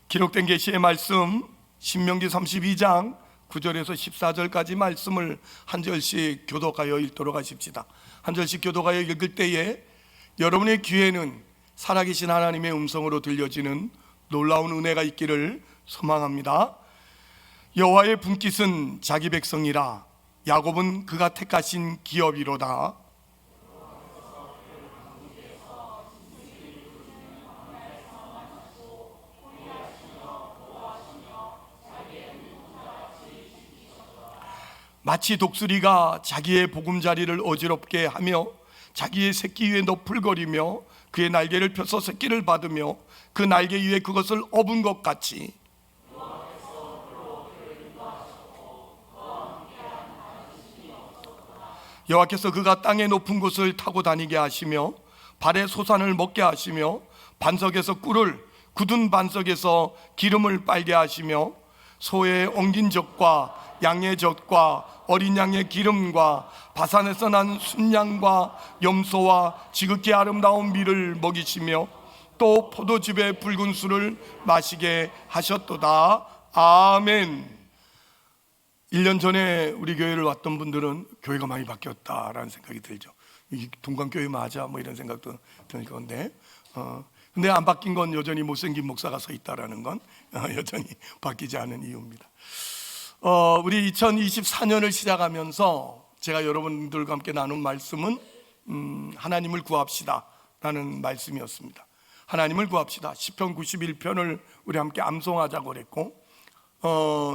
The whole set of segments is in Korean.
기록된 계시의 말씀 신명기 32장 9절에서 14절까지 말씀을 한 절씩 교독하여 읽도록 하십시다. 한 절씩 교독하여 읽을 때에 여러분의 귀에는 살아계신 하나님의 음성으로 들려지는 놀라운 은혜가 있기를 소망합니다. 여호와의 분깃은 자기 백성이라, 야곱은 그가 택하신 기업이로다. 마치 독수리가 자기의 보금자리를 어지럽게 하며 자기의 새끼 위에 너풀거리며 그의 날개를 펴서 새끼를 받으며 그 날개 위에 그것을 업은 것 같이, 여호와께서 그가 땅의 높은 곳을 타고 다니게 하시며 발에 소산을 먹게 하시며 반석에서 꿀을, 굳은 반석에서 기름을 빨게 하시며 소의 엉긴 젖과 양의 젖과 어린 양의 기름과 바산에서 난 순양과 염소와 지극히 아름다운 밀을 먹이시며 또 포도즙의 붉은 술을 마시게 하셨도다. 아멘. 1년 전에 우리 교회를 왔던 분들은 교회가 많이 바뀌었다라는 생각이 들죠. 이 동관교회 맞아? 뭐 이런 생각도 들 건데, 근데 안 바뀐 건 여전히 못생긴 목사가 서 있다라는 건 여전히 바뀌지 않은 이유입니다. 우리 2024년을 시작하면서 제가 여러분들과 함께 나눈 말씀은 하나님을 구합시다 라는 말씀이었습니다. 하나님을 구합시다. 시편 91편을 우리 함께 암송하자고 그랬고,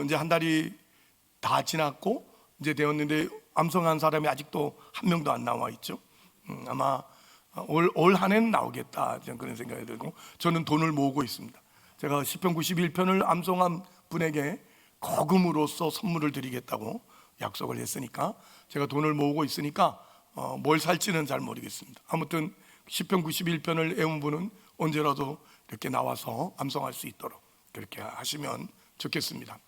이제 한 달이 다 지났고 이제 되었는데 암송한 사람이 아직도 한 명도 안 나와 있죠. 아마 올 한 해는 나오겠다, 그런 생각이 들고, 저는 돈을 모으고 있습니다. 제가 시편 91편을 암송한 분에게 거금으로서 선물을 드리겠다고 약속을 했으니까 제가 돈을 모으고 있으니까 뭘 살지는 잘 모르겠습니다. 아무튼 시편 91편을 외운 분은 언제라도 이렇게 나와서 암송할 수 있도록 그렇게 하시면 좋겠습니다.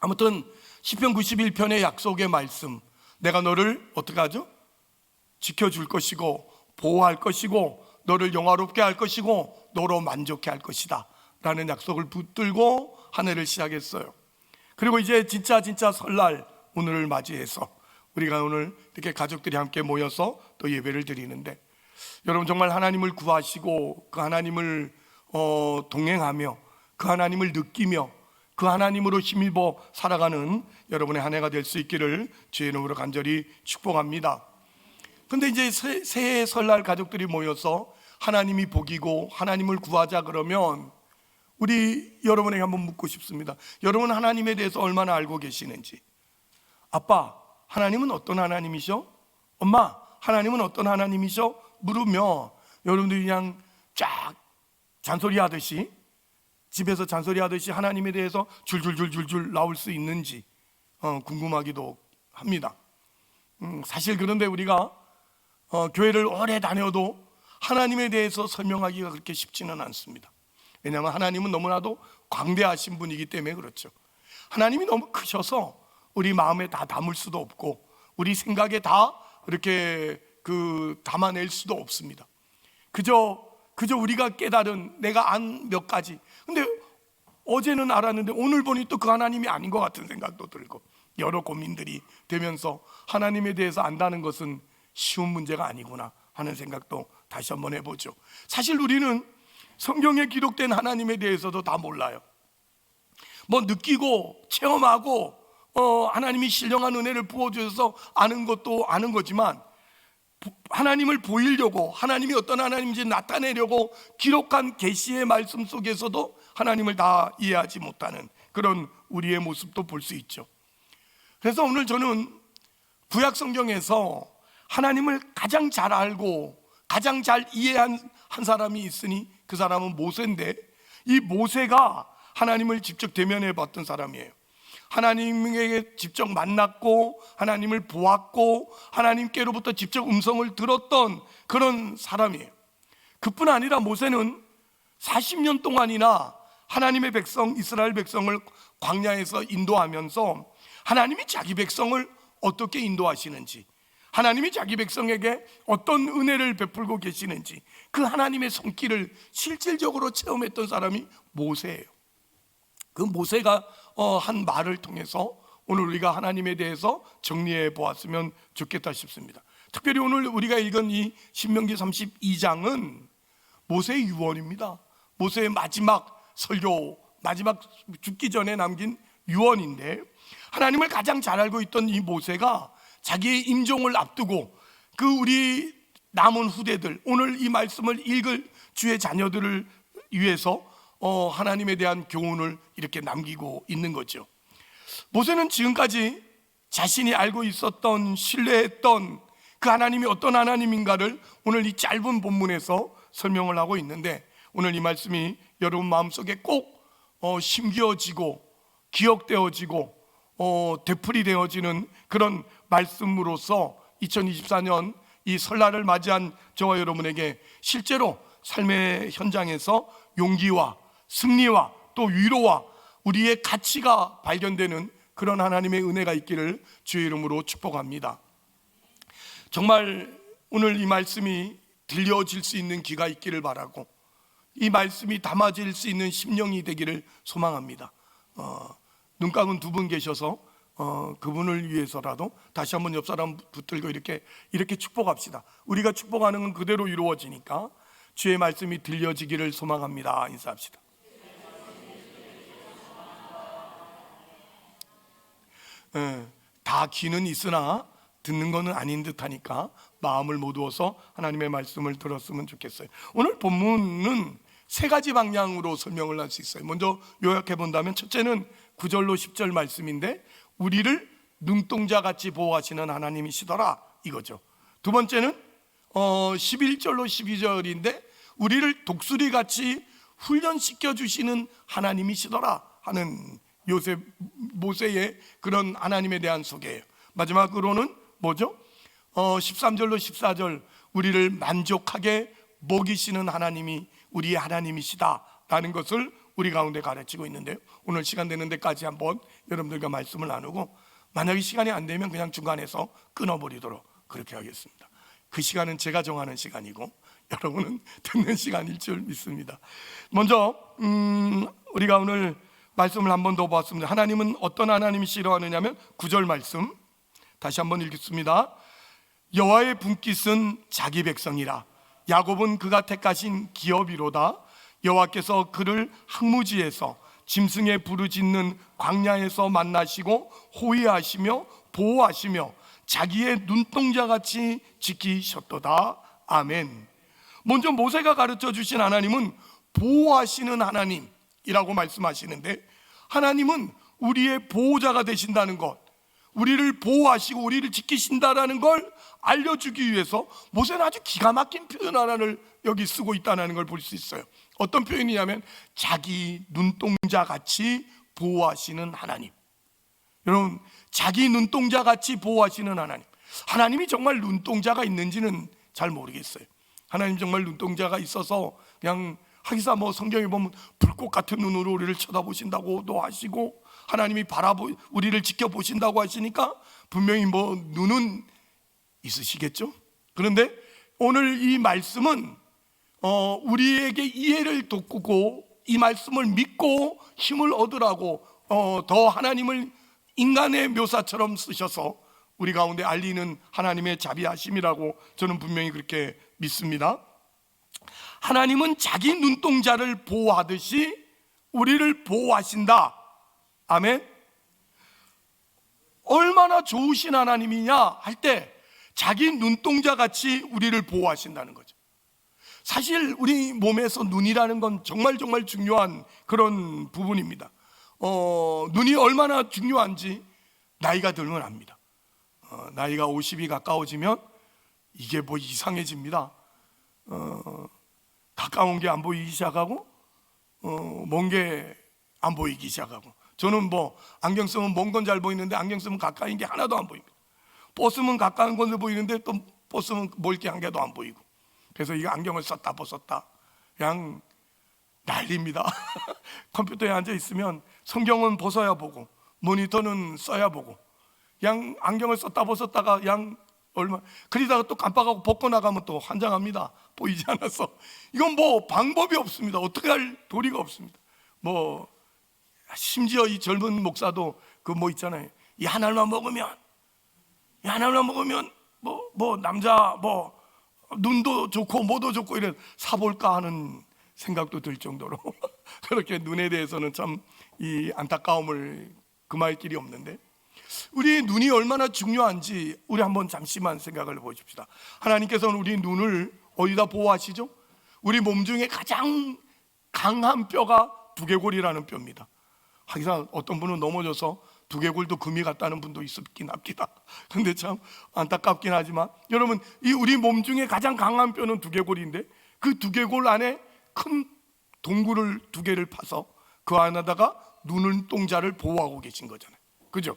아무튼 시편 91편의 약속의 말씀, 내가 너를 어떻게 하죠? 지켜줄 것이고 보호할 것이고 너를 영화롭게 할 것이고 너로 만족해 할 것이다 라는 약속을 붙들고 한 해를 시작했어요. 그리고 이제 진짜 설날 오늘을 맞이해서 우리가 오늘 이렇게 가족들이 함께 모여서 또 예배를 드리는데, 여러분 정말 하나님을 구하시고 그 하나님을 동행하며 그 하나님을 느끼며 그 하나님으로 힘입어 살아가는 여러분의 한 해가 될 수 있기를 주의 이름으로 간절히 축복합니다. 근데 이제 새해 설날 가족들이 모여서 하나님이 복이고 하나님을 구하자 그러면 우리 여러분에게 한번 묻고 싶습니다. 여러분 하나님에 대해서 얼마나 알고 계시는지. 아빠, 하나님은 어떤 하나님이셔? 엄마, 하나님은 어떤 하나님이셔? 물으면 여러분들이 그냥 쫙 잔소리 하듯이, 집에서 잔소리 하듯이 하나님에 대해서 줄줄줄줄줄 나올 수 있는지 궁금하기도 합니다. 사실 그런데 우리가 교회를 오래 다녀도 하나님에 대해서 설명하기가 그렇게 쉽지는 않습니다. 왜냐하면 하나님은 너무나도 광대하신 분이기 때문에 그렇죠. 하나님이 너무 크셔서 우리 마음에 다 담을 수도 없고 우리 생각에 다 이렇게 담아낼 수도 없습니다. 그저 우리가 깨달은, 내가 안 몇 가지, 근데 어제는 알았는데 오늘 보니 또 그 하나님이 아닌 것 같은 생각도 들고, 여러 고민들이 되면서 하나님에 대해서 안다는 것은 쉬운 문제가 아니구나 하는 생각도 다시 한번 해보죠. 사실 우리는 성경에 기록된 하나님에 대해서도 다 몰라요. 뭐 느끼고 체험하고 하나님이 신령한 은혜를 부어주셔서 아는 것도 아는 거지만, 하나님을 보이려고, 하나님이 어떤 하나님인지 나타내려고 기록한 계시의 말씀 속에서도 하나님을 다 이해하지 못하는 그런 우리의 모습도 볼 수 있죠. 그래서 오늘 저는 구약 성경에서 하나님을 가장 잘 알고 가장 잘 이해한 한 사람이 있으니 그 사람은 모세인데, 이 모세가 하나님을 직접 대면해 봤던 사람이에요. 하나님에게 직접 만났고 하나님을 보았고 하나님께로부터 직접 음성을 들었던 그런 사람이에요. 그뿐 아니라 모세는 40년 동안이나 하나님의 백성, 이스라엘 백성을 광야에서 인도하면서 하나님이 자기 백성을 어떻게 인도하시는지, 하나님이 자기 백성에게 어떤 은혜를 베풀고 계시는지 그 하나님의 손길을 실질적으로 체험했던 사람이 모세예요. 그 모세가 한 말을 통해서 오늘 우리가 하나님에 대해서 정리해 보았으면 좋겠다 싶습니다. 특별히 오늘 우리가 읽은 이 신명기 32장은 모세의 유언입니다. 모세의 마지막 설교, 마지막 죽기 전에 남긴 유언인데, 하나님을 가장 잘 알고 있던 이 모세가 자기의 임종을 앞두고 그 우리 남은 후대들, 오늘 이 말씀을 읽을 주의 자녀들을 위해서 하나님에 대한 교훈을 이렇게 남기고 있는 거죠. 모세는 지금까지 자신이 알고 있었던, 신뢰했던 그 하나님이 어떤 하나님인가를 오늘 이 짧은 본문에서 설명을 하고 있는데, 오늘 이 말씀이 여러분 마음속에 꼭 심겨지고 기억되어지고 되풀이되어지는 그런 말씀으로서 2024년 이 설날을 맞이한 저와 여러분에게 실제로 삶의 현장에서 용기와 승리와 또 위로와 우리의 가치가 발견되는 그런 하나님의 은혜가 있기를 주의 이름으로 축복합니다. 정말 오늘 이 말씀이 들려질 수 있는 귀가 있기를 바라고, 이 말씀이 담아질 수 있는 심령이 되기를 소망합니다. 눈 감은 두 분 계셔서 그분을 위해서라도 다시 한번 옆 사람 붙들고 이렇게 축복합시다. 우리가 축복하는 건 그대로 이루어지니까 주의 말씀이 들려지기를 소망합니다. 인사합시다. 다 귀는 있으나 듣는 거는 아닌 듯하니까 마음을 모두어서 하나님의 말씀을 들었으면 좋겠어요. 오늘 본문은 세 가지 방향으로 설명을 할 수 있어요. 먼저 요약해 본다면, 첫째는 9절로 10절 말씀인데 우리를 눈동자같이 보호하시는 하나님이시더라, 이거죠. 두 번째는 11절로 12절인데 우리를 독수리같이 훈련시켜 주시는 하나님이시더라 하는 모세의 그런 하나님에 대한 소개예요. 마지막으로는 뭐죠? 13절로 14절, 우리를 만족하게 먹이시는 하나님이 우리의 하나님이시다라는 것을 우리 가운데 가르치고 있는데요, 오늘 시간 되는 데까지 한번 여러분들과 말씀을 나누고, 만약에 시간이 안 되면 그냥 중간에서 끊어버리도록 그렇게 하겠습니다. 그 시간은 제가 정하는 시간이고 여러분은 듣는 시간일 줄 믿습니다. 먼저 우리가 오늘 말씀을 한 번 더 보았습니다. 하나님은 어떤 하나님이 싫어하느냐면 9절 말씀 다시 한번 읽겠습니다. 여호와의 분깃은 자기 백성이라, 야곱은 그가 택하신 기업이로다. 여호와께서 그를 항무지에서 짐승의 부르짖는 광야에서 만나시고 호위하시며 보호하시며 자기의 눈동자같이 지키셨도다. 아멘. 먼저 모세가 가르쳐 주신 하나님은 보호하시는 하나님이라고 말씀하시는데, 하나님은 우리의 보호자가 되신다는 것, 우리를 보호하시고 우리를 지키신다라는 걸 알려주기 위해서 모세는 아주 기가 막힌 표현 하나를 여기 쓰고 있다는 걸 볼 수 있어요. 어떤 표현이냐면 자기 눈동자같이 보호하시는 하나님. 여러분, 자기 눈동자같이 보호하시는 하나님, 하나님이 정말 눈동자가 있는지는 잘 모르겠어요. 하나님 정말 눈동자가 있어서 그냥 하기사 성경에 보면 불꽃 같은 눈으로 우리를 쳐다보신다고도 하시고, 하나님이 우리를 지켜보신다고 하시니까 분명히 눈은 있으시겠죠. 그런데 오늘 이 말씀은 우리에게 이해를 돋구고 이 말씀을 믿고 힘을 얻으라고 더 하나님을 인간의 묘사처럼 쓰셔서 우리 가운데 알리는 하나님의 자비하심이라고 저는 분명히 그렇게 믿습니다. 하나님은 자기 눈동자를 보호하듯이 우리를 보호하신다. 아멘. 얼마나 좋으신 하나님이냐 할 때 자기 눈동자같이 우리를 보호하신다는 거죠. 사실 우리 몸에서 눈이라는 건 정말 중요한 그런 부분입니다. 눈이 얼마나 중요한지 나이가 들면 압니다. 나이가 50이 가까워지면 이게 이상해집니다. 가까운 게 안 보이기 시작하고 먼 게 안 보이기 시작하고, 저는 안경 쓰면 먼 건 잘 보이는데 안경 쓰면 가까운 게 하나도 안 보입니다. 버스면 가까운 건데 보이는데 또 버스면 멀게 한 개도 안 보이고, 그래서 이 안경을 썼다 벗었다 그냥 난리입니다. 컴퓨터에 앉아 있으면 성경은 벗어야 보고 모니터는 써야 보고, 그냥 안경을 썼다 벗었다가 그냥 그러다가 또 깜빡하고 벗고 나가면 또 환장합니다. 보이지 않아서. 이건 방법이 없습니다. 어떻게 할 도리가 없습니다. 심지어 이 젊은 목사도 그 뭐 있잖아요. 이 하나만 먹으면 뭐 남자 뭐 눈도 좋고 뭐도 좋고 이런 사볼까 하는 생각도 들 정도로 그렇게 눈에 대해서는 참 이 안타까움을 금할 길이 없는데, 우리 눈이 얼마나 중요한지 우리 한번 잠시만 생각을 해보십시다. 하나님께서는 우리 눈을 어디다 보호하시죠? 우리 몸 중에 가장 강한 뼈가 두개골이라는 뼈입니다. 항상 어떤 분은 넘어져서 두개골도 금이 갔다는 분도 있긴 합니다. 근데 참 안타깝긴 하지만, 여러분, 이 우리 몸 중에 가장 강한 뼈는 두개골인데, 그 두개골 안에 큰 동굴을 두 개를 파서 그 안에다가 눈동자를 보호하고 계신 거잖아요. 그죠?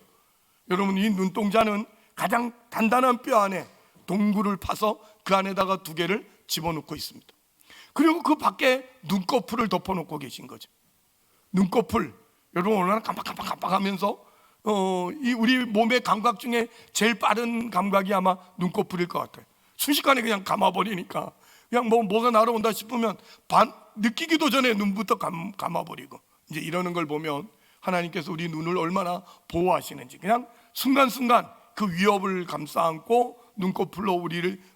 여러분, 이 눈동자는 가장 단단한 뼈 안에 동굴을 파서 그 안에다가 두 개를 집어넣고 있습니다. 그리고 그 밖에 눈꺼풀을 덮어놓고 계신 거죠. 눈꺼풀, 여러분 얼마나 깜빡깜빡하면서 이 우리 몸의 감각 중에 제일 빠른 감각이 아마 눈꺼풀일 것 같아요. 순식간에 그냥 감아버리니까 그냥 뭐가 날아온다 싶으면 느끼기도 전에 눈부터 감아버리고, 이제 이러는 걸 보면 하나님께서 우리 눈을 얼마나 보호하시는지, 그냥 순간순간 그 위협을 감싸 안고 눈꺼풀로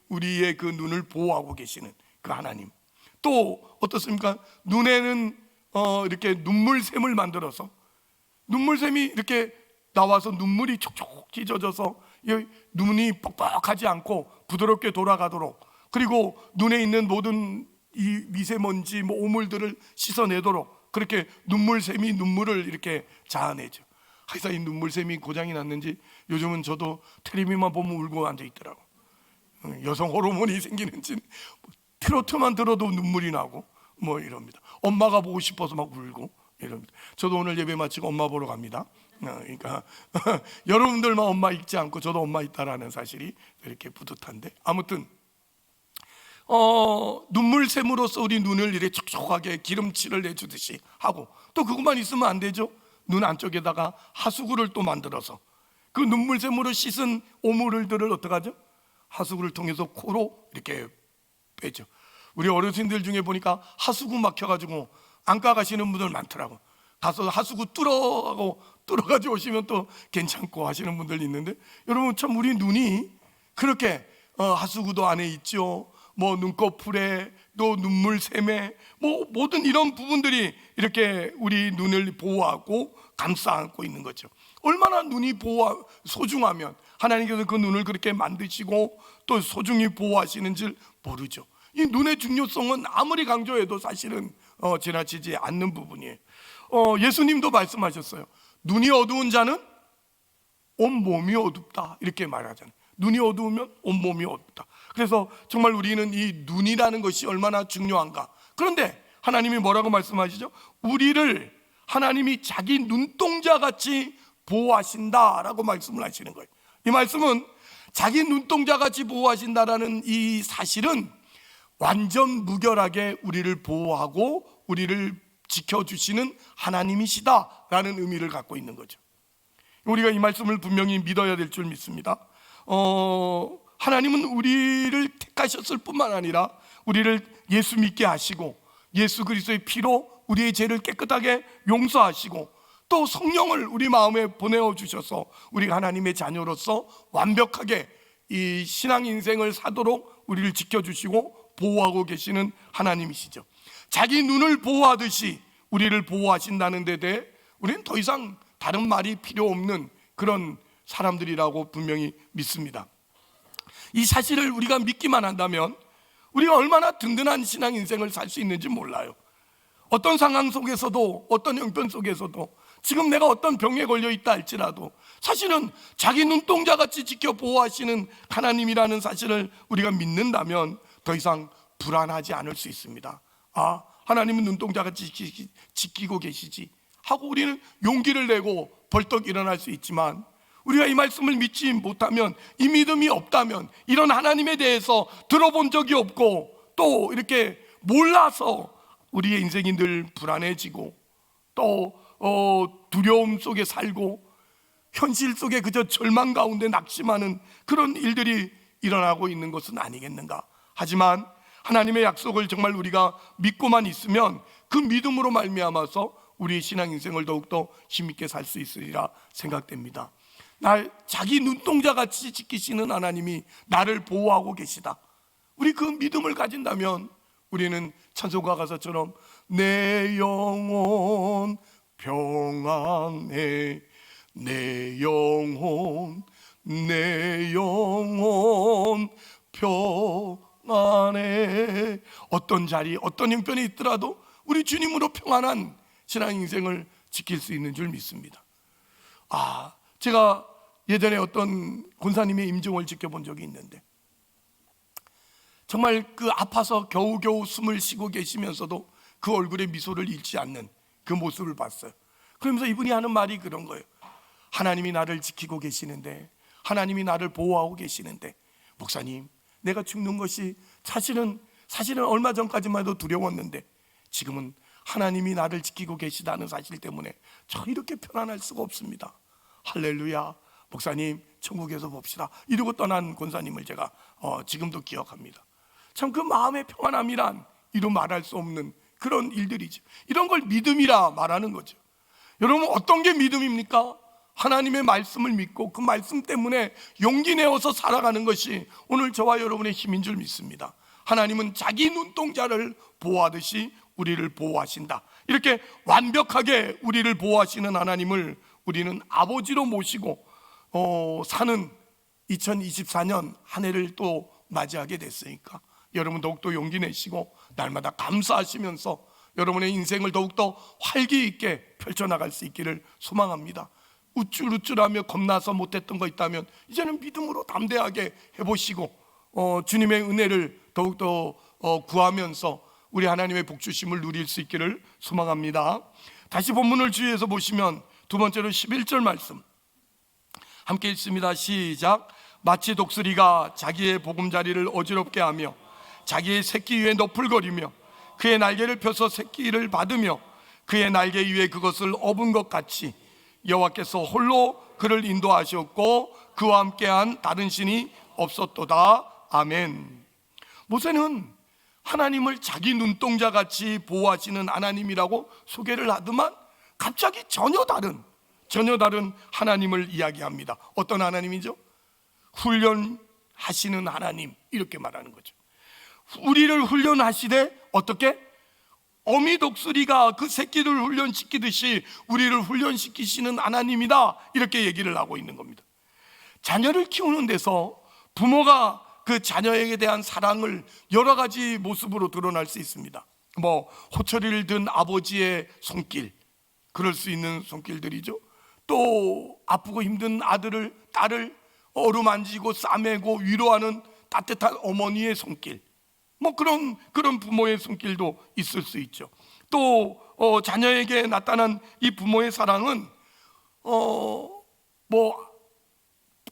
우리의 그 눈을 보호하고 계시는 그 하나님. 또 어떻습니까? 눈에는 이렇게 눈물샘을 만들어서, 눈물샘이 이렇게 나와서 눈물이 촉촉 찢어져서 눈이 뻑뻑하지 않고 부드럽게 돌아가도록, 그리고 눈에 있는 모든 이 미세먼지 오물들을 씻어내도록 그렇게 눈물샘이 눈물을 이렇게 자아내죠. 하여튼 이 눈물샘이 고장이 났는지 요즘은 저도 텔레비만 보면 울고 앉아 있더라고. 여성 호르몬이 생기는지 트로트만 들어도 눈물이 나고 뭐 이럽니다. 엄마가 보고 싶어서 막 울고 이럽니다. 저도 오늘 예배 마치고 엄마 보러 갑니다. 그러니까 여러분들만 엄마 있지 않고 저도 엄마 있다라는 사실이 이렇게 뿌듯한데, 아무튼 눈물샘으로써 우리 눈을 이렇게 촉촉하게 기름칠을 내주듯이 하고, 또 그것만 있으면 안 되죠. 눈 안쪽에다가 하수구를 또 만들어서 그 눈물샘으로 씻은 오물들을 어떻게 하죠? 하수구를 통해서 코로 이렇게 빼죠. 우리 어르신들 중에 보니까 하수구 막혀가지고 안과 가시는 분들 많더라고. 가서 하수구 뚫어가지고 오시면 또 괜찮고 하시는 분들 있는데, 여러분 참 우리 눈이 그렇게 하수구도 안에 있죠. 뭐 눈꺼풀에 또 눈물샘에 뭐 모든 이런 부분들이 이렇게 우리 눈을 보호하고 감싸 안고 있는 거죠. 얼마나 눈이 소중하면 하나님께서 그 눈을 그렇게 만드시고 또 소중히 보호하시는지 모르죠. 이 눈의 중요성은 아무리 강조해도 사실은 지나치지 않는 부분이에요. 예수님도 말씀하셨어요. 눈이 어두운 자는 온 몸이 어둡다, 이렇게 말하잖아요. 눈이 어두우면 온 몸이 어둡다. 그래서 정말 우리는 이 눈이라는 것이 얼마나 중요한가. 그런데 하나님이 뭐라고 말씀하시죠? 우리를 하나님이 자기 눈동자 같이 보호하신다라고 말씀을 하시는 거예요. 이 말씀은 자기 눈동자 같이 보호하신다라는 이 사실은 완전 무결하게 우리를 보호하고 우리를 지켜주시는 하나님이시다라는 의미를 갖고 있는 거죠. 우리가 이 말씀을 분명히 믿어야 될 줄 믿습니다. 하나님은 우리를 택하셨을 뿐만 아니라 우리를 예수 믿게 하시고 예수 그리스도의 피로 우리의 죄를 깨끗하게 용서하시고 또 성령을 우리 마음에 보내어 주셔서 우리가 하나님의 자녀로서 완벽하게 이 신앙 인생을 사도록 우리를 지켜주시고 보호하고 계시는 하나님이시죠. 자기 눈을 보호하듯이 우리를 보호하신다는 데 대해 우리는 더 이상 다른 말이 필요 없는 그런 사람들이라고 분명히 믿습니다. 이 사실을 우리가 믿기만 한다면 우리가 얼마나 든든한 신앙 인생을 살 수 있는지 몰라요. 어떤 상황 속에서도, 어떤 형편 속에서도, 지금 내가 어떤 병에 걸려 있다 할지라도 사실은 자기 눈동자 같이 지켜 보호하시는 하나님이라는 사실을 우리가 믿는다면 더 이상 불안하지 않을 수 있습니다. 아, 하나님은 눈동자 같이 지키고 계시지 하고 우리는 용기를 내고 벌떡 일어날 수 있지만, 우리가 이 말씀을 믿지 못하면, 이 믿음이 없다면, 이런 하나님에 대해서 들어본 적이 없고 또 이렇게 몰라서 우리의 인생이 늘 불안해지고 또 두려움 속에 살고 현실 속에 그저 절망 가운데 낙심하는 그런 일들이 일어나고 있는 것은 아니겠는가. 하지만 하나님의 약속을 정말 우리가 믿고만 있으면 그 믿음으로 말미암아서 우리의 신앙 인생을 더욱더 힘있게 살 수 있으리라 생각됩니다. 자기 눈동자같이 지키시는 하나님이 나를 보호하고 계시다. 우리 그 믿음을 가진다면 우리는 찬송가 가사처럼 내 영혼 평안해, 내 영혼 평안해. 어떤 자리, 어떤 형편에 있더라도 우리 주님으로 평안한 신앙 인생을 지킬 수 있는 줄 믿습니다. 제가 예전에 어떤 권사님의 임종을 지켜본 적이 있는데 정말 그 아파서 겨우겨우 숨을 쉬고 계시면서도 그 얼굴에 미소를 잃지 않는 그 모습을 봤어요. 그러면서 이분이 하는 말이 그런 거예요. 하나님이 나를 지키고 계시는데, 하나님이 나를 보호하고 계시는데, 목사님, 내가 죽는 것이 사실은 얼마 전까지만 해도 두려웠는데 지금은 하나님이 나를 지키고 계시다는 사실 때문에 저 이렇게 편안할 수가 없습니다. 할렐루야, 목사님 천국에서 봅시다, 이러고 떠난 권사님을 제가 지금도 기억합니다. 참 그 마음의 평안함이란 이루 말할 수 없는 그런 일들이죠. 이런 걸 믿음이라 말하는 거죠. 여러분, 어떤 게 믿음입니까? 하나님의 말씀을 믿고 그 말씀 때문에 용기 내어서 살아가는 것이 오늘 저와 여러분의 힘인 줄 믿습니다. 하나님은 자기 눈동자를 보호하듯이 우리를 보호하신다. 이렇게 완벽하게 우리를 보호하시는 하나님을 우리는 아버지로 모시고 사는 2024년 한 해를 또 맞이하게 됐으니까 여러분 더욱더 용기 내시고 날마다 감사하시면서 여러분의 인생을 더욱더 활기 있게 펼쳐나갈 수 있기를 소망합니다. 우쭐우쭐하며 겁나서 못했던 거 있다면 이제는 믿음으로 담대하게 해보시고 주님의 은혜를 더욱더 구하면서 우리 하나님의 복주심을 누릴 수 있기를 소망합니다. 다시 본문을 주의해서 보시면 두 번째로 11절 말씀 함께 읽습니다. 시작. 마치 독수리가 자기의 보금자리를 어지럽게 하며 자기의 새끼 위에 너풀거리며 그의 날개를 펴서 새끼를 받으며 그의 날개 위에 그것을 업은 것 같이 여호와께서 홀로 그를 인도하셨고 그와 함께한 다른 신이 없었도다. 아멘. 모세는 하나님을 자기 눈동자같이 보호하시는 하나님이라고 소개를 하더만 갑자기 전혀 다른 하나님을 이야기합니다. 어떤 하나님이죠? 훈련하시는 하나님, 이렇게 말하는 거죠. 우리를 훈련하시되 어떻게? 어미 독수리가 그 새끼를 훈련시키듯이 우리를 훈련시키시는 하나님이다, 이렇게 얘기를 하고 있는 겁니다. 자녀를 키우는 데서 부모가 그 자녀에게 대한 사랑을 여러 가지 모습으로 드러날 수 있습니다. 호철이를 든 아버지의 손길, 그럴 수 있는 손길들이죠. 또 아프고 힘든 딸을 어루만지고 싸매고 위로하는 따뜻한 어머니의 손길, 그런 부모의 손길도 있을 수 있죠. 또 자녀에게 나타난 이 부모의 사랑은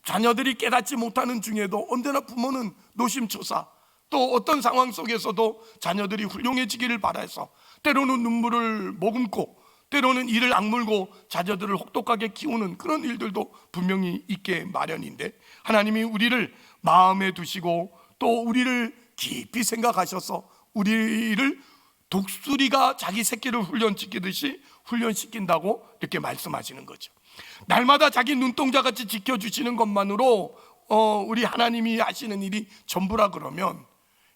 자녀들이 깨닫지 못하는 중에도 언제나 부모는 노심초사, 또 어떤 상황 속에서도 자녀들이 훌륭해지기를 바라서 때로는 눈물을 머금고 때로는 이를 악물고 자녀들을 혹독하게 키우는 그런 일들도 분명히 있게 마련인데, 하나님이 우리를 마음에 두시고 또 우리를 깊이 생각하셔서 우리를 독수리가 자기 새끼를 훈련시키듯이 훈련시킨다고 이렇게 말씀하시는 거죠. 날마다 자기 눈동자같이 지켜주시는 것만으로 우리 하나님이 하시는 일이 전부라 그러면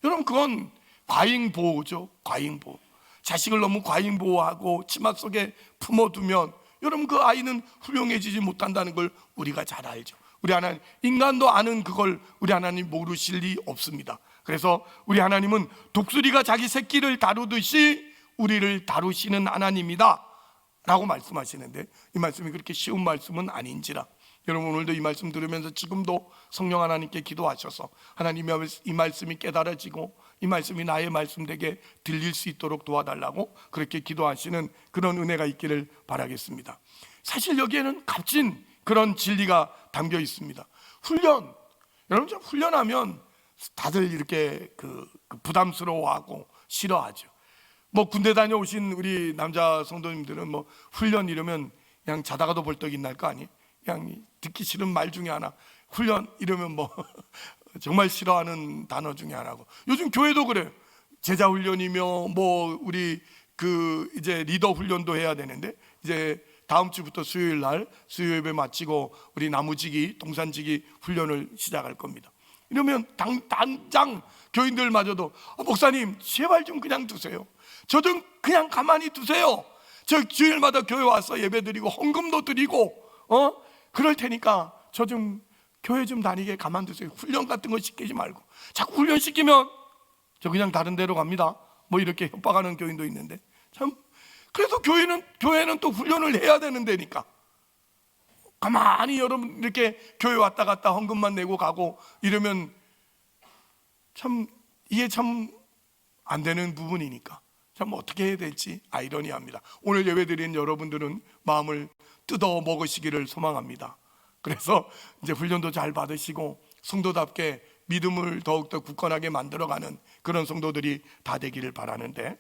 여러분, 그건 과잉보호죠. 과잉보호. 자식을 너무 과잉보호하고 치마 속에 품어두면 여러분, 그 아이는 훌륭해지지 못한다는 걸 우리가 잘 알죠. 우리 하나님, 인간도 아는 그걸 우리 하나님 모르실 리 없습니다. 그래서 우리 하나님은 독수리가 자기 새끼를 다루듯이 우리를 다루시는 하나님이다 라고 말씀하시는데, 이 말씀이 그렇게 쉬운 말씀은 아닌지라 여러분, 오늘도 이 말씀 들으면서 지금도 성령 하나님께 기도하셔서 하나님, 이 말씀이 깨달아지고 이 말씀이 나의 말씀 되게 들릴 수 있도록 도와달라고 그렇게 기도하시는 그런 은혜가 있기를 바라겠습니다. 사실 여기에는 값진 그런 진리가 담겨 있습니다. 여러분, 훈련하면 다들 이렇게 부담스러워하고 싫어하죠. 군대 다녀오신 우리 남자 성도님들은 훈련 이러면 그냥 자다가도 벌떡이 날 거 아니에요? 그냥 듣기 싫은 말 중에 하나. 훈련 이러면 정말 싫어하는 단어 중에 하나고, 요즘 교회도 그래요. 제자 훈련이며 우리 이제 리더 훈련도 해야 되는데, 이제 다음 주부터 수요일 날 수요 예배 마치고 우리 나무지기 동산지기 훈련을 시작할 겁니다. 이러면 당장 교인들마저도 목사님 제발 좀 그냥 두세요. 저 좀 그냥 가만히 두세요. 저 주일마다 교회 와서 예배 드리고 헌금도 드리고 그럴 테니까 저 좀 교회 좀 다니게 가만두세요. 훈련 같은 거 시키지 말고. 자꾸 훈련 시키면 저 그냥 다른 데로 갑니다. 뭐 이렇게 협박하는 교인도 있는데, 참, 그래서 교회는 또 훈련을 해야 되는 데니까 가만히 여러분 이렇게 교회 왔다 갔다 헌금만 내고 가고 이러면 참 이게 참 안 되는 부분이니까 참 어떻게 해야 될지 아이러니합니다. 오늘 예배 드린 여러분들은 마음을 뜯어 먹으시기를 소망합니다. 그래서 이제 훈련도 잘 받으시고 성도답게 믿음을 더욱더 굳건하게 만들어가는 그런 성도들이 다 되기를 바라는데,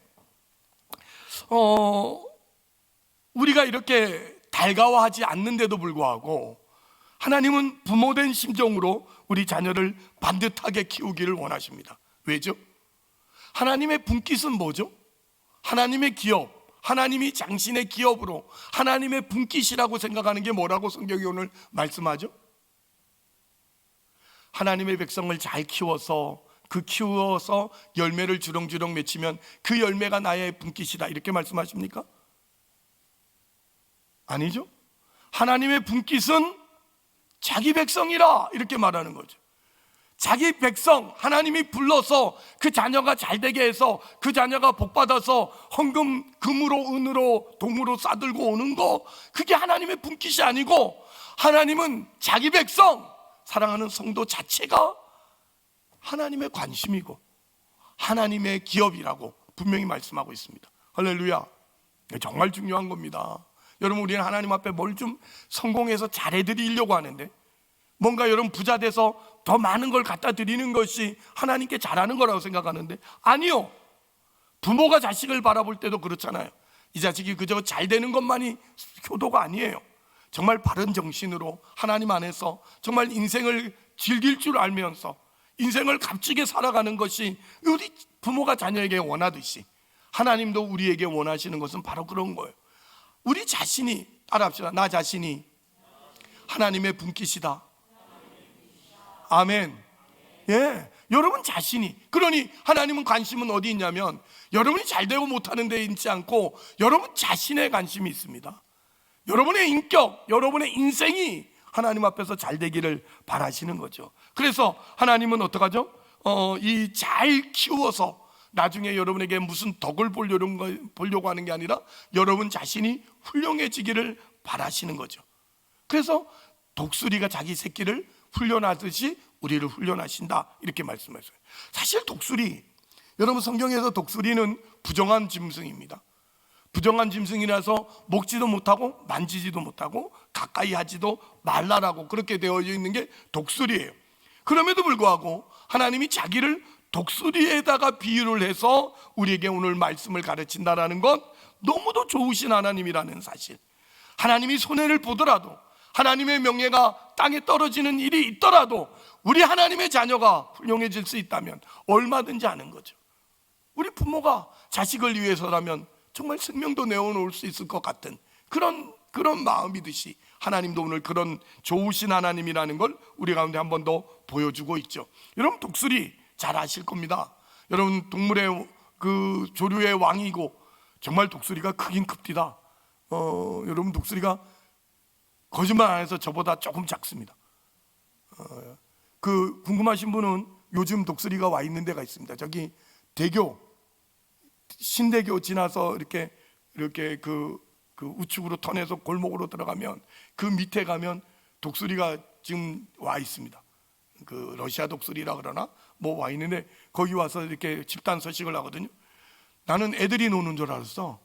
우리가 이렇게 달가워하지 않는데도 불구하고 하나님은 부모된 심정으로 우리 자녀를 반듯하게 키우기를 원하십니다. 왜죠? 하나님의 분깃은 뭐죠? 하나님의 기업, 하나님이 당신의 기업으로 하나님의 분깃이라고 생각하는 게 뭐라고 성경이 오늘 말씀하죠? 하나님의 백성을 잘 키워서 키워서 열매를 주렁주렁 맺히면 그 열매가 나의 분깃이다 이렇게 말씀하십니까? 아니죠. 하나님의 분깃은 자기 백성이라 이렇게 말하는 거죠. 자기 백성 하나님이 불러서 그 자녀가 잘 되게 해서 그 자녀가 복받아서 헌금 금으로 은으로 동으로 싸들고 오는 거, 그게 하나님의 분깃이 아니고 하나님은 자기 백성 사랑하는 성도 자체가 하나님의 관심이고 하나님의 기업이라고 분명히 말씀하고 있습니다. 할렐루야. 정말 중요한 겁니다. 여러분, 우리는 하나님 앞에 뭘 좀 성공해서 잘해드리려고 하는데, 뭔가 여러분 부자 돼서 더 많은 걸 갖다 드리는 것이 하나님께 잘하는 거라고 생각하는데, 아니요. 부모가 자식을 바라볼 때도 그렇잖아요. 이 자식이 그저 잘 되는 것만이 효도가 아니에요. 정말 바른 정신으로 하나님 안에서 정말 인생을 즐길 줄 알면서 인생을 값지게 살아가는 것이 우리 부모가 자녀에게 원하듯이 하나님도 우리에게 원하시는 것은 바로 그런 거예요. 우리 자신이, 따라합시다. 나 자신이 하나님의 분깃이다. 아멘. 예, 여러분 자신이. 그러니 하나님은 관심은 어디 있냐면 여러분이 잘 되고 못하는 데 있지 않고 여러분 자신의 관심이 있습니다. 여러분의 인격, 여러분의 인생이 하나님 앞에서 잘 되기를 바라시는 거죠. 그래서 하나님은 어떡하죠? 이 잘 키워서 나중에 여러분에게 무슨 덕을 보려고 하는 게 아니라 여러분 자신이 훌륭해지기를 바라시는 거죠. 그래서 독수리가 자기 새끼를 훈련하듯이 우리를 훈련하신다 이렇게 말씀하셨어요. 사실 독수리, 여러분 성경에서 독수리는 부정한 짐승입니다. 부정한 짐승이라서 먹지도 못하고 만지지도 못하고 가까이 하지도 말라라고 그렇게 되어 있는 게 독수리예요. 그럼에도 불구하고 하나님이 자기를 독수리에다가 비유를 해서 우리에게 오늘 말씀을 가르친다라는 건 너무도 좋으신 하나님이라는 사실. 하나님이 손해를 보더라도, 하나님의 명예가 땅에 떨어지는 일이 있더라도 우리 하나님의 자녀가 훌륭해질 수 있다면 얼마든지 하는 거죠. 우리 부모가 자식을 위해서라면 정말 생명도 내어놓을 수 있을 것 같은 그런 마음이듯이 하나님도 오늘 그런 좋으신 하나님이라는 걸 우리 가운데 한 번 더 보여주고 있죠. 여러분 독수리 잘 아실 겁니다. 여러분 동물의 그 조류의 왕이고 정말 독수리가 크긴 큽디다. 여러분 독수리가 거짓말 안 해서 저보다 조금 작습니다. 그 궁금하신 분은 요즘 독수리가 와 있는 데가 있습니다. 저기 대교 신대교 지나서 이렇게 그 우측으로 턴해서 골목으로 들어가면 그 밑에 가면 독수리가 지금 와 있습니다. 그 러시아 독수리라 그러나 뭐 와 있는데 거기 와서 이렇게 집단 서식을 하거든요. 나는 애들이 노는 줄 알았어.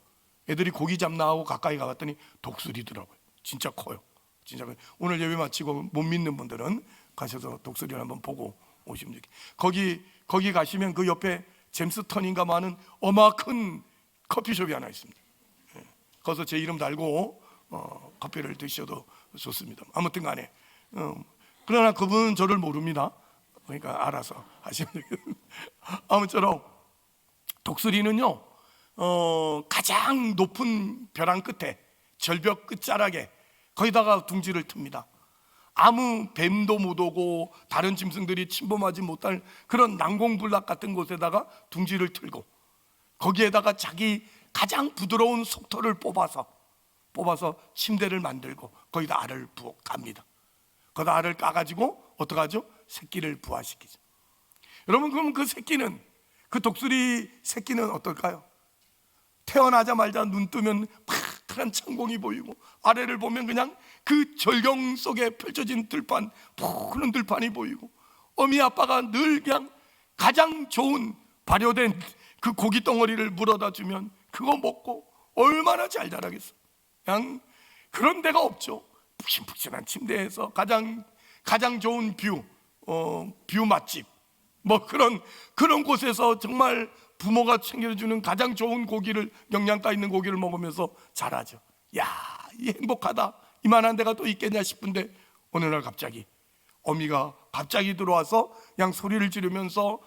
애들이 고기 잡나 하고 가까이 가봤더니 독수리더라고요. 진짜 커요. 진짜 커요. 오늘 예배 마치고 못 믿는 분들은 가셔서 독수리를 한번 보고 오시면 좋겠어요. 거기 가시면 그 옆에 잼스턴인가 하는 어마큰 커피숍이 하나 있습니다. 거기서 제 이름 달고 커피를 드셔도 좋습니다. 아무튼 간에 그러나 그분은 저를 모릅니다. 그러니까 알아서 하시면 되겠습니다. 아무쪼록 독수리는요 가장 높은 벼랑 끝에, 절벽 끝자락에 거기다가 둥지를 틉니다. 아무 뱀도 못 오고 다른 짐승들이 침범하지 못할 그런 난공불락 같은 곳에다가 둥지를 틀고 거기에다가 자기 가장 부드러운 속털을 뽑아서 침대를 만들고 거기다 알을 부어 갑니다. 거기다 알을 까가지고 어떡하죠? 새끼를 부화시키죠. 여러분, 그럼 그 새끼는, 그 독수리 새끼는 어떨까요? 태어나자마자 눈 뜨면 파란 창공이 보이고 아래를 보면 그냥 그 절경 속에 펼쳐진 들판, 푸른 들판이 보이고 어미 아빠가 늘 그냥 가장 좋은 발효된 그 고기 덩어리를 물어다 주면 그거 먹고 얼마나 잘 자라겠어. 그냥 그런 데가 없죠. 푹신푹신한 침대에서 가장 좋은 뷰 맛집, 뭐 그런 곳에서 정말 부모가 챙겨주는 가장 좋은 고기를, 영양가 있는 고기를 먹으면서 자라죠. 야, 이 행복하다, 이만한 데가 또 있겠냐 싶은데 어느 날 갑자기 어미가 갑자기 들어와서 그냥 소리를 지르면서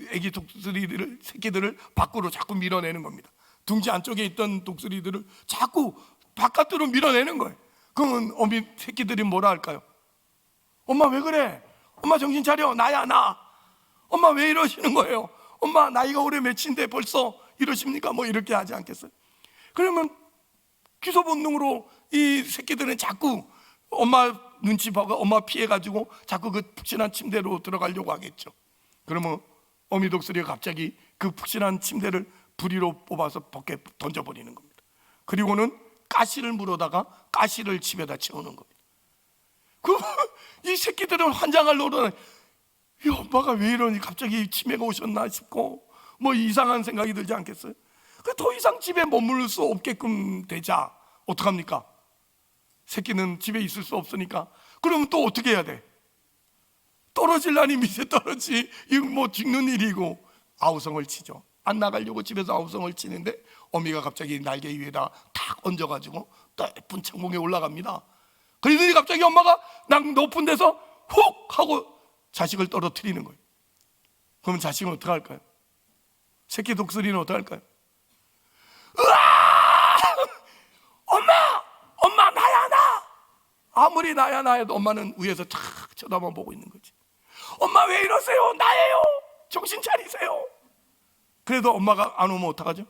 애기 독수리들을, 새끼들을 밖으로 자꾸 밀어내는 겁니다. 둥지 안쪽에 있던 독수리들을 자꾸 바깥으로 밀어내는 거예요. 그러면 어미 새끼들이 뭐라 할까요? 엄마 왜 그래? 엄마 정신 차려, 나야 나. 엄마 왜 이러시는 거예요? 엄마 나이가 올해 몇인데 벌써 이러십니까? 뭐 이렇게 하지 않겠어요? 그러면 기소 본능으로 이 새끼들은 자꾸 엄마 눈치 보고 엄마 피해가지고 자꾸 그 푹신한 침대로 들어가려고 하겠죠. 그러면 어미 독수리가 갑자기 그 푹신한 침대를 부리로 뽑아서 밖에 던져버리는 겁니다. 그리고는 가시를 물어다가 가시를 집에다 채우는 겁니다. 이 새끼들은 환장할 노릇, 이 엄마가 왜 이러니, 갑자기 치매가 오셨나 싶고 뭐 이상한 생각이 들지 않겠어요? 더 이상 집에 머물 수 없게끔 되자 어떡합니까? 새끼는 집에 있을 수 없으니까. 그러면 또 어떻게 해야 돼? 떨어질라니 밑에 떨어지, 이거 뭐 죽는 일이고 아우성을 치죠. 안 나가려고 집에서 아우성을 치는데 어미가 갑자기 날개 위에다 탁 얹어가지고 높은 창공에 올라갑니다. 그러더니 갑자기 엄마가 높은 데서 훅 하고 자식을 떨어뜨리는 거예요. 그러면 자식은 어떻게 할까요? 새끼 독수리는 어떻게 할까요? 으아! 엄마 나야 나. 아무리 나야 나 해도 엄마는 위에서 탁 쳐다만 보고 있는 거지. 엄마 왜 이러세요? 나예요. 정신 차리세요. 그래도 엄마가 안 오면 어떡하죠?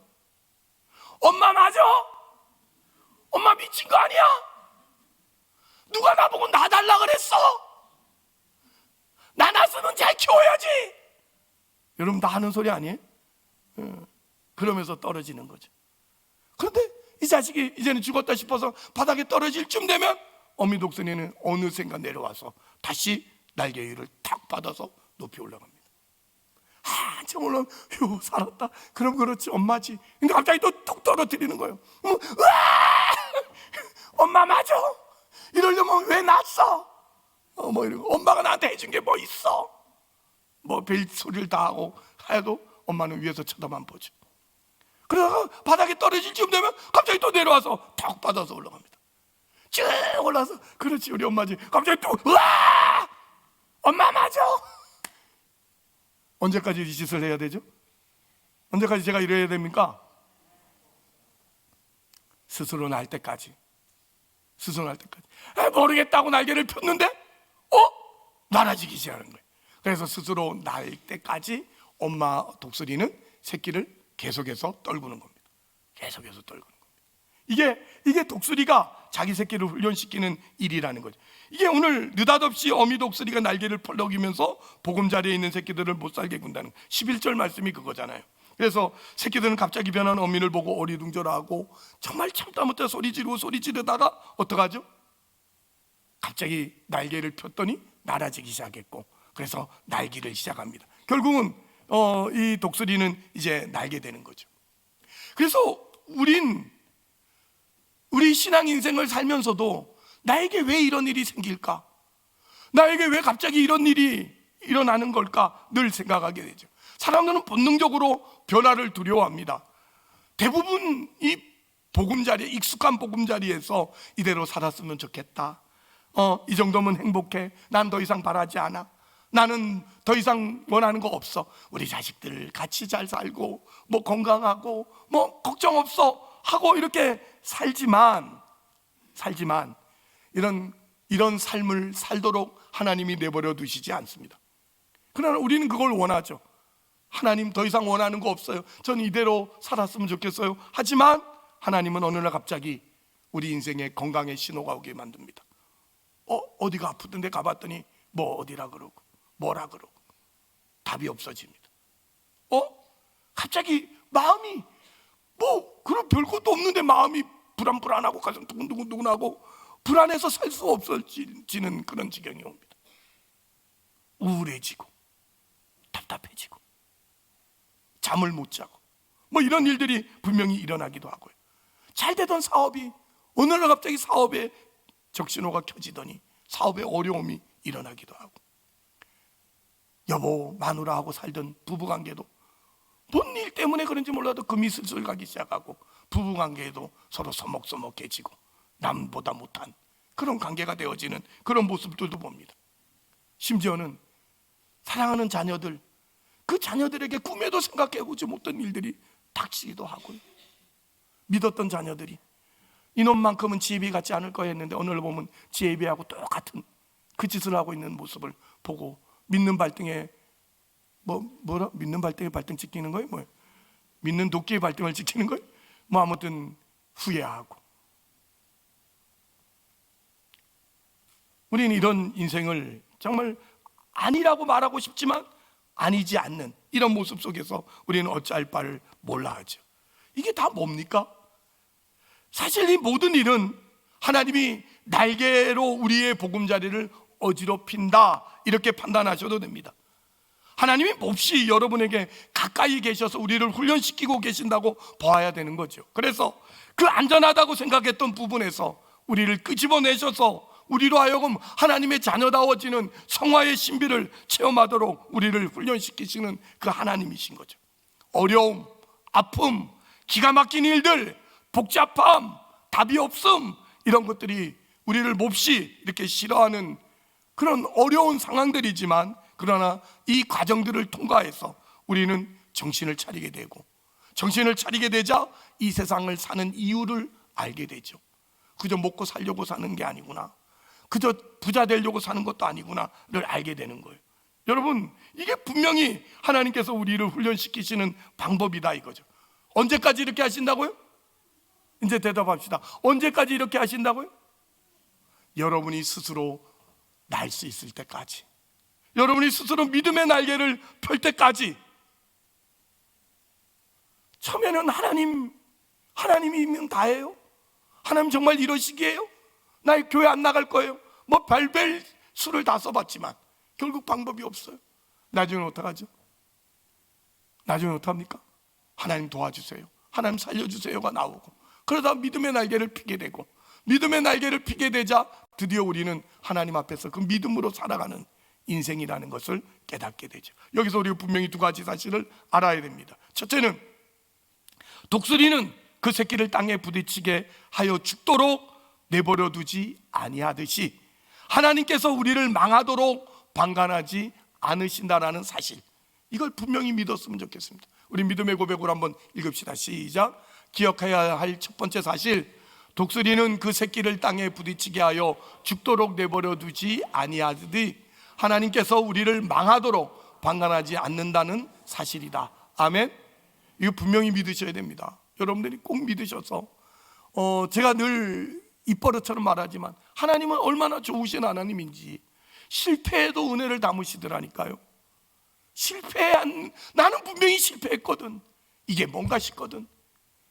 엄마 맞아? 엄마 미친 거 아니야? 누가 나보고 나 달라 그랬어? 나 낳았으면 잘 키워야지. 여러분 다 하는 소리 아니에요? 그러면서 떨어지는 거죠. 그런데 이 자식이 이제는 죽었다 싶어서 바닥에 떨어질 쯤 되면 어미 독수리는 어느샌가 내려와서 다시 날개 위를 탁 받아서 높이 올라갑니다. 한참 올라오면 휴 살았다. 그럼 그렇지 엄마지. 근데 갑자기 또 뚝 떨어뜨리는 거예요. 으아! 엄마 맞아? 이러려면 왜 낳았어? 뭐 이러고 엄마가 나한테 해준 게 뭐 있어? 뭐 별 소리를 다 하고 해도 엄마는 위에서 쳐다만 보죠. 그러다가 바닥에 떨어질 쯤 되면 갑자기 또 내려와서 탁 받아서 올라갑니다. 쭉 올라서 그렇지 우리 엄마지. 갑자기 또 으아! 엄마 맞아? 언제까지 이 짓을 해야 되죠? 언제까지 제가 이래야 됩니까? 스스로 날 때까지. 스스로 날 때까지. 모르겠다고 날개를 폈는데 날아지기 시작하는 거예요. 그래서 스스로 날 때까지 엄마 독수리는 새끼를 계속해서 떨구는 겁니다. 계속해서 떨구는 겁니다. 이게 독수리가 자기 새끼를 훈련시키는 일이라는 거죠. 이게 오늘 느닷없이 어미 독수리가 날개를 펄럭이면서 보금자리에 있는 새끼들을 못 살게 군다는 11절 말씀이 그거잖아요. 그래서 새끼들은 갑자기 변한 어미를 보고 어리둥절하고 정말 참다 못해 소리 지르다가 어떡하죠? 갑자기 날개를 폈더니 날아지기 시작했고 그래서 날기를 시작합니다. 결국은 이 독수리는 이제 날게 되는 거죠. 그래서 우리 신앙 인생을 살면서도 나에게 왜 이런 일이 생길까? 나에게 왜 갑자기 이런 일이 일어나는 걸까? 늘 생각하게 되죠. 사람들은 본능적으로 변화를 두려워합니다. 대부분 이 보금자리, 익숙한 보금자리에서 이대로 살았으면 좋겠다. 이 정도면 행복해. 난 더 이상 바라지 않아. 나는 더 이상 원하는 거 없어. 우리 자식들 같이 잘 살고 뭐 건강하고 뭐 걱정 없어 하고 이렇게 살지만 이런 삶을 살도록 하나님이 내버려 두시지 않습니다. 그러나 우리는 그걸 원하죠. 하나님 더 이상 원하는 거 없어요. 전 이대로 살았으면 좋겠어요. 하지만 하나님은 어느 날 갑자기 우리 인생에 건강의 신호가 오게 만듭니다. 어디가 아프던데 가봤더니 뭐 어디라 그러고 뭐라 그러고 답이 없어집니다. 갑자기 마음이 뭐 그런 별것도 없는데 마음이 불안하고 가슴 두근두근하고 불안해서 살 수 없어지는 그런 지경이 옵니다. 우울해지고 답답해지고 잠을 못 자고 뭐 이런 일들이 분명히 일어나기도 하고요. 잘 되던 사업이 어느 날 갑자기 사업에 적신호가 켜지더니 사업에 어려움이 일어나기도 하고, 여보 마누라하고 살던 부부관계도 뭔 일 때문에 그런지 몰라도 금이 슬슬 가기 시작하고 부부관계에도 서로 서먹서먹해지고 남보다 못한 그런 관계가 되어지는 그런 모습들도 봅니다. 심지어는 사랑하는 자녀들, 그 자녀들에게 꿈에도 생각해보지 못한 일들이 닥치기도 하고요. 믿었던 자녀들이 이놈만큼은 지혜비 같지 않을 거야 했는데 오늘 보면 지혜비하고 똑같은 그 짓을 하고 있는 모습을 보고 믿는 발등에 믿는 발등에 발등 찍히는 거예요? 뭐예요? 믿는 도끼에 발등을 찍히는 거예요? 뭐 아무튼 후회하고. 우리는 이런 인생을 정말 아니라고 말하고 싶지만 아니지 않는 이런 모습 속에서 우리는 어찌할 바를 몰라 하죠. 이게 다 뭡니까? 사실 이 모든 일은 하나님이 날개로 우리의 보금자리를 어지럽힌다 이렇게 판단하셔도 됩니다. 하나님이 몹시 여러분에게 가까이 계셔서 우리를 훈련시키고 계신다고 봐야 되는 거죠. 그래서 그 안전하다고 생각했던 부분에서 우리를 끄집어내셔서 우리로 하여금 하나님의 자녀다워지는 성화의 신비를 체험하도록 우리를 훈련시키시는 그 하나님이신 거죠. 어려움, 아픔, 기가 막힌 일들, 복잡함, 답이 없음, 이런 것들이 우리를 몹시 이렇게 싫어하는 그런 어려운 상황들이지만, 그러나 이 과정들을 통과해서 우리는 정신을 차리게 되고, 정신을 차리게 되자 이 세상을 사는 이유를 알게 되죠. 그저 먹고 살려고 사는 게 아니구나, 그저 부자 되려고 사는 것도 아니구나를 알게 되는 거예요. 여러분, 이게 분명히 하나님께서 우리를 훈련시키시는 방법이다 이거죠. 언제까지 이렇게 하신다고요? 이제 대답합시다. 언제까지 이렇게 하신다고요? 여러분이 스스로 날 수 있을 때까지, 여러분이 스스로 믿음의 날개를 펼 때까지. 처음에는 하나님이면 다예요? 하나님 정말 이러시기에요? 나 교회 안 나갈 거예요? 뭐 별별 수를 다 써봤지만 결국 방법이 없어요. 나중에 어떡하죠? 나중에 어떡합니까? 하나님 도와주세요, 하나님 살려주세요가 나오고, 그러다 믿음의 날개를 피게 되고, 믿음의 날개를 피게 되자 드디어 우리는 하나님 앞에서 그 믿음으로 살아가는 인생이라는 것을 깨닫게 되죠. 여기서 우리가 분명히 두 가지 사실을 알아야 됩니다. 첫째는 독수리는 그 새끼를 땅에 부딪히게 하여 죽도록 내버려 두지 아니하듯이 하나님께서 우리를 망하도록 방관하지 않으신다라는 사실, 이걸 분명히 믿었으면 좋겠습니다. 우리 믿음의 고백으로 한번 읽읍시다. 시작. 기억해야 할 첫 번째 사실, 독수리는 그 새끼를 땅에 부딪히게 하여 죽도록 내버려 두지 아니하듯이 하나님께서 우리를 망하도록 방관하지 않는다는 사실이다. 아멘. 이거 분명히 믿으셔야 됩니다. 여러분들이 꼭 믿으셔서, 제가 늘 입버릇처럼 말하지만 하나님은 얼마나 좋으신 하나님인지, 실패해도 은혜를 담으시더라니까요. 나는 분명히 실패했거든, 이게 뭔가 싶거든,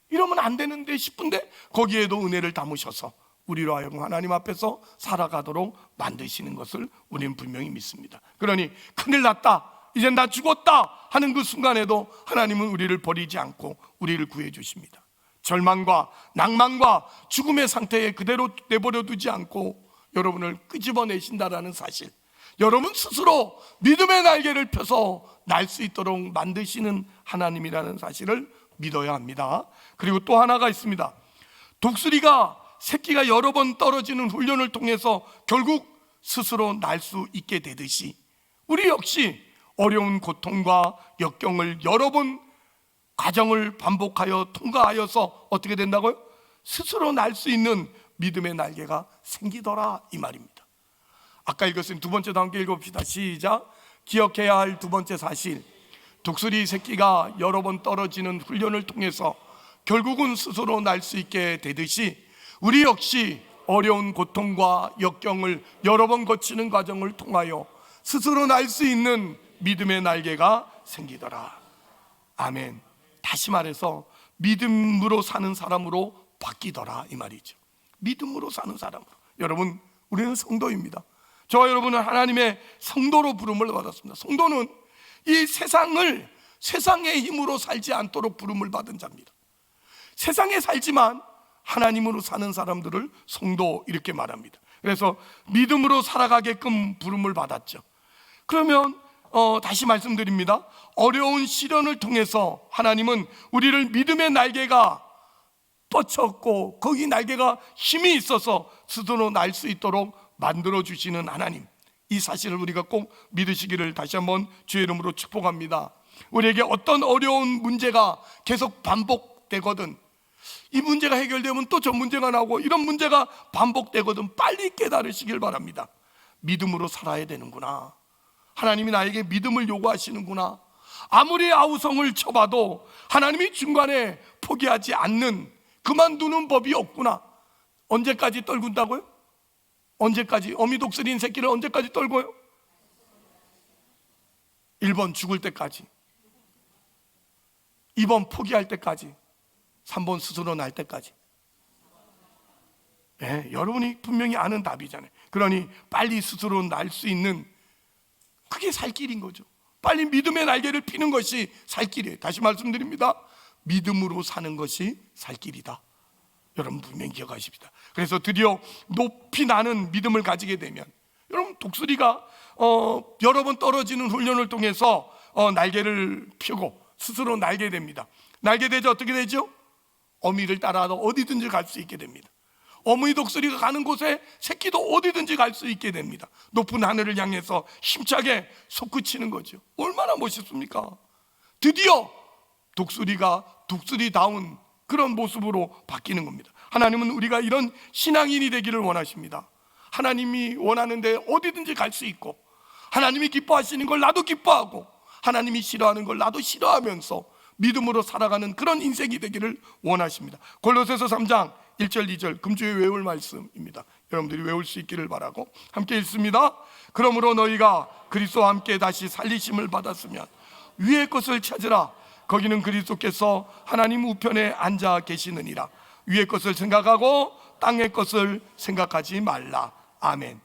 이러면 안 되는데 싶은데 거기에도 은혜를 담으셔서 우리로 하여금 하나님 앞에서 살아가도록 만드시는 것을 우리는 분명히 믿습니다. 그러니 큰일 났다, 이제 나 죽었다 하는 그 순간에도 하나님은 우리를 버리지 않고 우리를 구해 주십니다. 절망과 낭만과 죽음의 상태에 그대로 내버려 두지 않고 여러분을 끄집어내신다라는 사실, 여러분 스스로 믿음의 날개를 펴서 날 수 있도록 만드시는 하나님이라는 사실을 믿어야 합니다. 그리고 또 하나가 있습니다. 독수리가 새끼가 여러 번 떨어지는 훈련을 통해서 결국 스스로 날 수 있게 되듯이 우리 역시 어려운 고통과 역경을 여러 번 과정을 반복하여 통과하여서 어떻게 된다고요? 스스로 날 수 있는 믿음의 날개가 생기더라, 이 말입니다. 아까 읽었으니 두 번째도 함께 읽어봅시다. 시작. 기억해야 할 두 번째 사실, 독수리 새끼가 여러 번 떨어지는 훈련을 통해서 결국은 스스로 날 수 있게 되듯이 우리 역시 어려운 고통과 역경을 여러 번 거치는 과정을 통하여 스스로 날 수 있는 믿음의 날개가 생기더라. 아멘. 다시 말해서 믿음으로 사는 사람으로 바뀌더라, 이 말이죠. 믿음으로 사는 사람으로. 여러분, 우리는 성도입니다. 저와 여러분은 하나님의 성도로 부름을 받았습니다. 성도는 이 세상의 힘으로 살지 않도록 부름을 받은 자입니다. 세상에 살지만 하나님으로 사는 사람들을 성도, 이렇게 말합니다. 그래서 믿음으로 살아가게끔 부름을 받았죠. 그러면 다시 말씀드립니다. 어려운 시련을 통해서 하나님은 우리를 믿음의 날개가 뻗쳤고 거기 날개가 힘이 있어서 스스로 날 수 있도록 만들어주시는 하나님, 이 사실을 우리가 꼭 믿으시기를 다시 한번 주의 이름으로 축복합니다. 우리에게 어떤 어려운 문제가 계속 반복되거든, 이 문제가 해결되면 또 저 문제가 나오고 이런 문제가 반복되거든 빨리 깨달으시길 바랍니다. 믿음으로 살아야 되는구나. 하나님이 나에게 믿음을 요구하시는구나. 아무리 아우성을 쳐봐도 하나님이 중간에 포기하지 않는, 그만두는 법이 없구나. 언제까지 떨군다고요? 언제까지? 어미 독수리인 새끼를 언제까지 떨고요? 1번 죽을 때까지, 2번 포기할 때까지, 3번 스스로 날 때까지. 네, 여러분이 분명히 아는 답이잖아요. 그러니 빨리 스스로 날 수 있는, 그게 살 길인 거죠. 빨리 믿음의 날개를 피는 것이 살 길이에요. 다시 말씀드립니다. 믿음으로 사는 것이 살 길이다. 여러분 분명히 기억하십시다. 그래서 드디어 높이 나는 믿음을 가지게 되면, 여러분 독수리가 여러 번 떨어지는 훈련을 통해서 날개를 펴고 스스로 날게 됩니다. 날게 되죠. 어떻게 되죠? 어미를 따라서 어디든지 갈 수 있게 됩니다. 어머니 독수리가 가는 곳에 새끼도 어디든지 갈 수 있게 됩니다. 높은 하늘을 향해서 힘차게 솟구치는 거죠. 얼마나 멋있습니까? 드디어 독수리가 독수리다운 그런 모습으로 바뀌는 겁니다. 하나님은 우리가 이런 신앙인이 되기를 원하십니다. 하나님이 원하는데 어디든지 갈 수 있고, 하나님이 기뻐하시는 걸 나도 기뻐하고, 하나님이 싫어하는 걸 나도 싫어하면서 믿음으로 살아가는 그런 인생이 되기를 원하십니다. 골로새서 3장 1절 2절 금주에 외울 말씀입니다. 여러분들이 외울 수 있기를 바라고 함께 읽습니다. 그러므로 너희가 그리스도와 함께 다시 살리심을 받았으면 위의 것을 찾으라. 거기는 그리스도께서 하나님 우편에 앉아 계시느니라. 위의 것을 생각하고 땅의 것을 생각하지 말라. 아멘.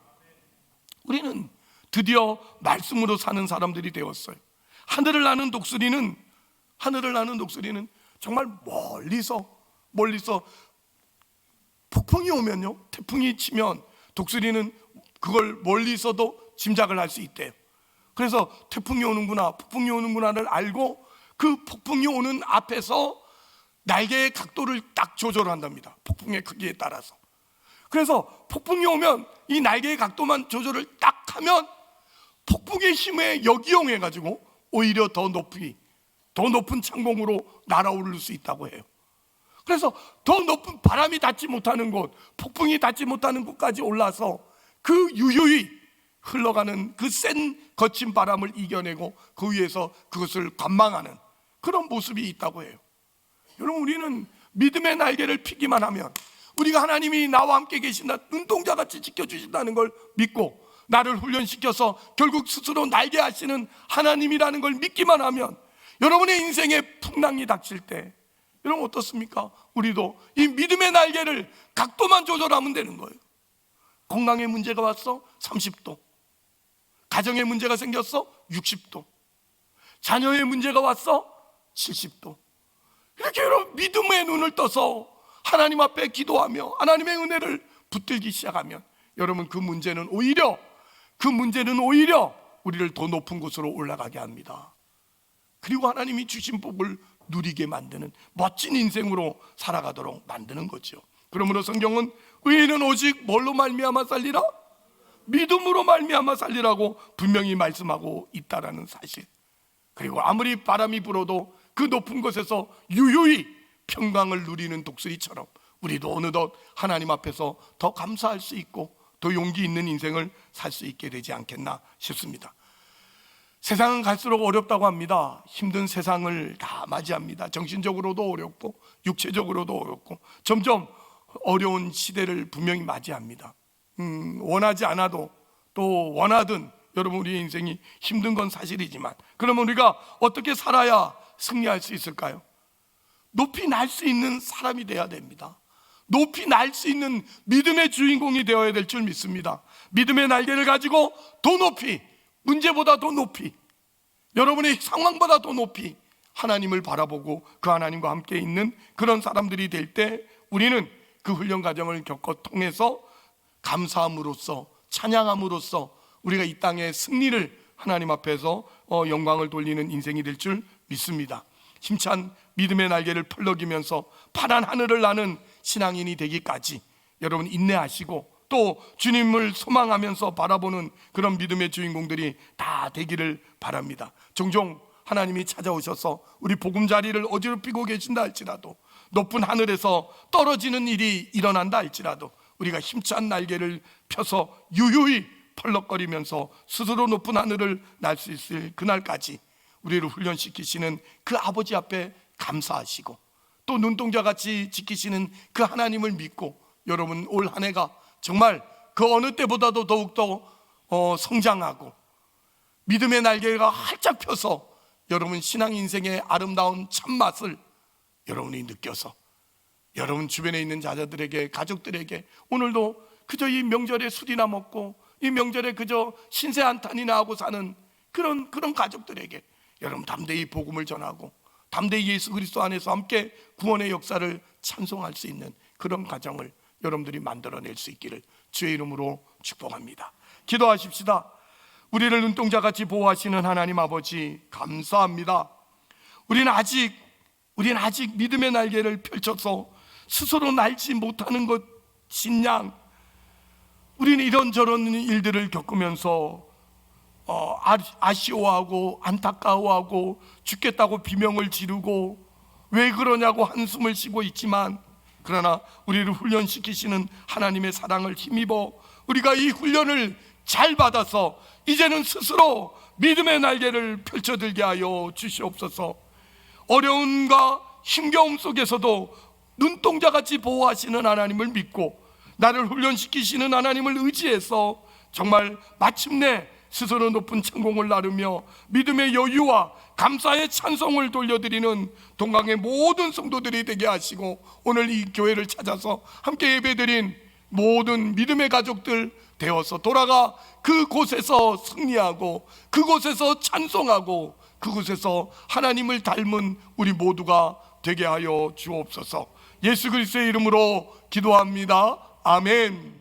우리는 드디어 말씀으로 사는 사람들이 되었어요. 하늘을 나는 독수리는 정말 멀리서 폭풍이 오면요, 태풍이 치면 독수리는 그걸 멀리서도 짐작을 할 수 있대요. 그래서 태풍이 오는구나, 폭풍이 오는구나를 알고 그 폭풍이 오는 앞에서 날개의 각도를 딱 조절한답니다. 폭풍의 크기에 따라서. 그래서 폭풍이 오면 이 날개의 각도만 조절을 딱 하면 폭풍의 힘에 역이용해 가지고 오히려 더 높은 창공으로 날아오를 수 있다고 해요. 그래서 더 높은 바람이 닿지 못하는 곳, 폭풍이 닿지 못하는 곳까지 올라서 그 유유히 흘러가는 그 센 거친 바람을 이겨내고 그 위에서 그것을 관망하는 그런 모습이 있다고 해요. 여러분, 우리는 믿음의 날개를 피기만 하면, 우리가 하나님이 나와 함께 계신다, 눈동자같이 지켜주신다는 걸 믿고 나를 훈련시켜서 결국 스스로 날게 하시는 하나님이라는 걸 믿기만 하면, 여러분의 인생에 풍랑이 닥칠 때 여러분 어떻습니까? 우리도 이 믿음의 날개를 각도만 조절하면 되는 거예요. 건강에 문제가 왔어? 30도. 가정에 문제가 생겼어? 60도. 자녀의 문제가 왔어? 70도. 이렇게 여러분 믿음의 눈을 떠서 하나님 앞에 기도하며 하나님의 은혜를 붙들기 시작하면, 여러분 그 문제는 오히려 우리를 더 높은 곳으로 올라가게 합니다. 그리고 하나님이 주신 복을 누리게 만드는 멋진 인생으로 살아가도록 만드는 거죠. 그러므로 성경은 의인은 오직 뭘로 말미암아 살리라? 믿음으로 말미암아 살리라고 분명히 말씀하고 있다라는 사실, 그리고 아무리 바람이 불어도 그 높은 곳에서 유유히 평강을 누리는 독수리처럼 우리도 어느덧 하나님 앞에서 더 감사할 수 있고 더 용기 있는 인생을 살 수 있게 되지 않겠나 싶습니다. 세상은 갈수록 어렵다고 합니다. 힘든 세상을 다 맞이합니다. 정신적으로도 어렵고 육체적으로도 어렵고 점점 어려운 시대를 분명히 맞이합니다. 원하지 않아도 또 원하든 여러분, 우리의 인생이 힘든 건 사실이지만, 그러면 우리가 어떻게 살아야 승리할 수 있을까요? 높이 날 수 있는 사람이 되어야 됩니다. 높이 날 수 있는 믿음의 주인공이 되어야 될 줄 믿습니다. 믿음의 날개를 가지고 더 높이, 문제보다 더 높이, 여러분의 상황보다 더 높이 하나님을 바라보고 그 하나님과 함께 있는 그런 사람들이 될 때 우리는 그 훈련 과정을 통해서 감사함으로써, 찬양함으로써 우리가 이 땅의 승리를 하나님 앞에서 영광을 돌리는 인생이 될 줄 믿습니다. 힘찬 믿음의 날개를 펄럭이면서 파란 하늘을 나는 신앙인이 되기까지 여러분 인내하시고 또 주님을 소망하면서 바라보는 그런 믿음의 주인공들이 다 되기를 바랍니다. 종종 하나님이 찾아오셔서 우리 보금자리를 어지럽히고 계신다 할지라도, 높은 하늘에서 떨어지는 일이 일어난다 할지라도 우리가 힘찬 날개를 펴서 유유히 펄럭거리면서 스스로 높은 하늘을 날 수 있을 그날까지 우리를 훈련시키시는 그 아버지 앞에 감사하시고 또 눈동자같이 지키시는 그 하나님을 믿고, 여러분 올 한 해가 정말 그 어느 때보다도 더욱더 성장하고 믿음의 날개가 활짝 펴서 여러분 신앙 인생의 아름다운 참맛을 여러분이 느껴서 여러분 주변에 있는 자녀들에게, 가족들에게 오늘도 그저 이 명절에 술이나 먹고 이 명절에 그저 신세 한탄이나 하고 사는 그런 가족들에게 여러분 담대히 복음을 전하고 담대히 예수 그리스도 안에서 함께 구원의 역사를 찬송할 수 있는 그런 가정을 여러분들이 만들어낼 수 있기를 주의 이름으로 축복합니다. 기도하십시다. 우리를 눈동자같이 보호하시는 하나님 아버지, 감사합니다. 우리는 아직 믿음의 날개를 펼쳐서 스스로 날지 못하는 것인 양, 우리는 이런저런 일들을 겪으면서 아쉬워하고 안타까워하고 죽겠다고 비명을 지르고 왜 그러냐고 한숨을 쉬고 있지만, 그러나 우리를 훈련시키시는 하나님의 사랑을 힘입어 우리가 이 훈련을 잘 받아서 이제는 스스로 믿음의 날개를 펼쳐들게 하여 주시옵소서. 어려움과 힘겨움 속에서도 눈동자같이 보호하시는 하나님을 믿고 나를 훈련시키시는 하나님을 의지해서 정말 마침내 스스로 높은 천공을 나르며 믿음의 여유와 감사의 찬송을 돌려드리는 동강의 모든 성도들이 되게 하시고, 오늘 이 교회를 찾아서 함께 예배드린 모든 믿음의 가족들 되어서 돌아가 그곳에서 승리하고 그곳에서 찬송하고 그곳에서 하나님을 닮은 우리 모두가 되게 하여 주옵소서. 예수 그리스도의 이름으로 기도합니다. 아멘.